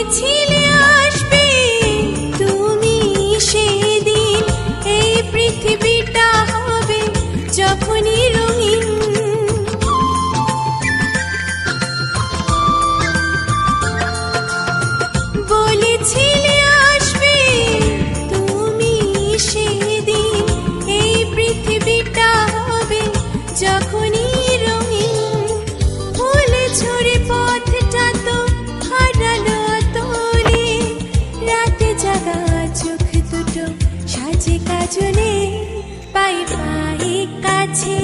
বলেছিলে আসবে তুমি সেদিন, এই পৃথিবীটা হবে যখনই রঙিন। বলেছিলে আসবে তুমি সেদিন, এই পৃথিবীটা হবে যখনই রঙিন। ফুল ঝরে পথটা তো হারালো তোলে, রাতে জাগা চোখ দুটো সাজে কাজলে। পায়ে পায়ে কাছে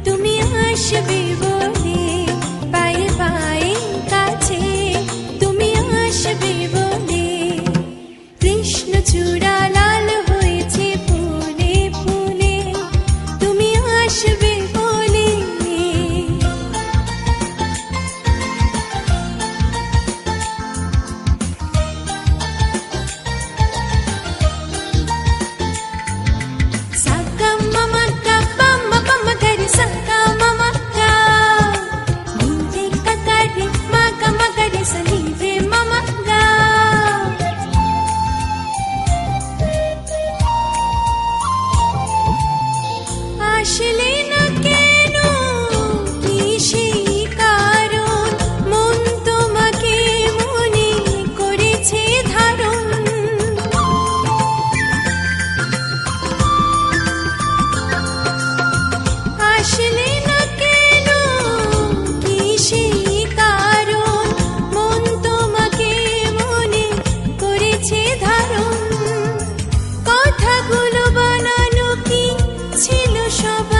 তুমি আসবে বলে, পায়ে পায়ে কাছে তুমি আসবে বলে। কৃষ্ণচূড়া লাল হয়েছে ফুলে ফুলে, তুমি আসবে বলে। সাকা মামা কা পামা পামা গারে, সাকা মামা কা নিরে কাকারে, মাগা মাগারে সনিরে মামা গা। আসলে না কেন, কি সেই কারণ, মন তোমাকে মনে করেছে ধারণ। আসলে না কেন, কি সেই কারণ, মন তোমাকে মনে করেছে ধারণ। কথাগুলো বানানো কি ছিল সব